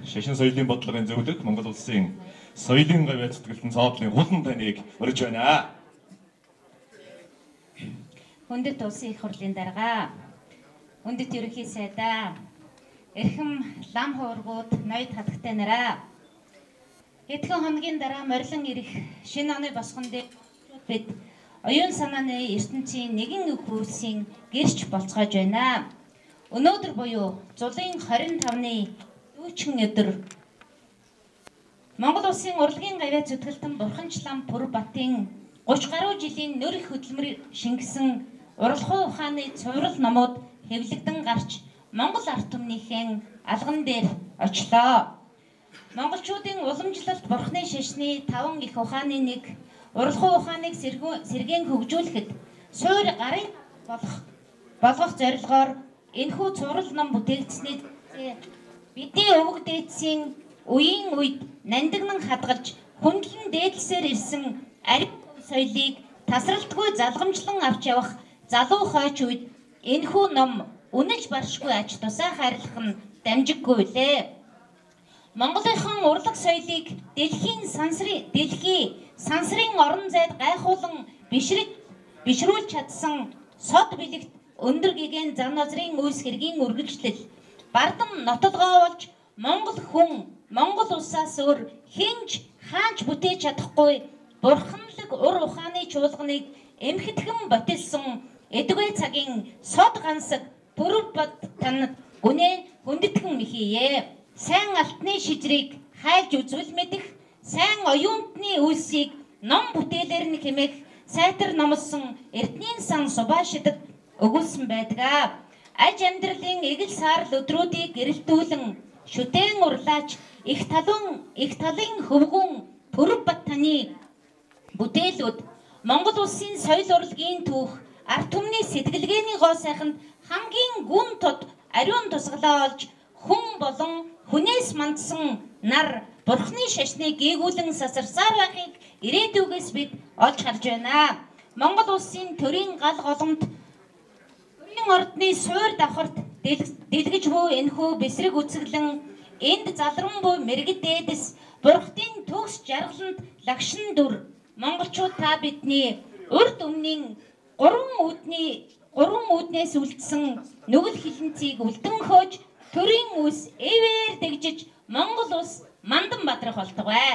шашин соёлын бодлогын зөвлөх Монгол Улсын соёлын гавьяа зүтгэлтэн цаадлын хулан таныг урьж байна. Хүндэт улсын их хурлын дарга, хүндэт ерөнхий сайдаа, эрхэм лам хуургууд, ноёд хатагтай нараа. Хэдхэн хоногийн дараа морилон ирэх шинэ оны босгон дээр бид оюун санааны ертөнцийн нэгэн үг хүйсийн гэрч болцоож байна. Өнөөдөр буюу зулын 25-ны дүүчин өдөр Монгол Улсын урлагийн гавьяа зүтгэлтэн Бурханчлан Пүрбатын 30 гаруй жилийн нөр их хөдөлмөр шингэсэн урлагуу ухааны цуврал номууд хэвлэгдэн гарч Монгол ард түмнийхэн алган дээр очлоо. Монголчуудын уламжлалт Бурхны шашны 5 их ухааны нэг урлагуу ухааныг сэргээн хөгжүүлэхэд суур гарын болгох зорилгоор энэхүү цуврал ном бүтээгдсэний бидний өвөг дээдсийн үеийн үед нандинан хадгалж хүндлэн дээдлсээр ирсэн ари соёлыг тасралтгүй залгамжлан авч явах залуу хойч үед энэхүү ном үнэж баршгүй ач тусаа хайрлах нь дамжиггүй лээ. Монголынхон урлаг соёлыг дэлхийн сансрын орон зайд гайхуулан бишрүүлж чадсан сод билэгт өндөр гэгэн зан азрын үйлс хэргийн үргэлжлэл бардам нотолгоо болж Монгол хүн Монгол улсаас өөр хинж хаанч бүтээж чадахгүй бурханлаг ур ухааны чуулганыг эмхэтхэн ботилсон эдвэ цагийн сод гансаг Пүрбат танад гүнээ хүндэтгэн михийе. Сайн алтны шижрийг хайлж үзвэл мэдэх сайн оюутны үйлсийг ном бүтээлээр нь хэмээх сайтар номлосон эртний сан субаашидад өгүүлсэн байдаг. Аж амьдралын эгэл саарл өдрүүдийг гэрэлтүүлэн шүтэн урлаач их талын хөвгүн Пүрбат таны бүтээлүүд Монгол Улсын соёл урлагийн түүх ард түмний сэтгэлгээний гоо сайханд хамгийн гүн тод ариун тусгалаа олж хүн болон хүнээс мандсан нар Бурхны шашныг гээгүүлэн сасарсаар байхыг ирээдүгээс бид олж харж байна. Монгол Улсын төрийн гал голомт төрийн ордны суур давхарт дэлгэж буй энэхүү бэсрэг үцэглэн энд залран буй мэрэгд дээдэс Бурхтын төгс жаргаланд лагшин дүр монголчууд та бидний урд өмнийн 3 үүднээс үлдсэн нүгэл хилэнцгийг үлдэн хөөж төрийн үс эвээр дэгжиж Монгол улс мандан бадрах болтугай.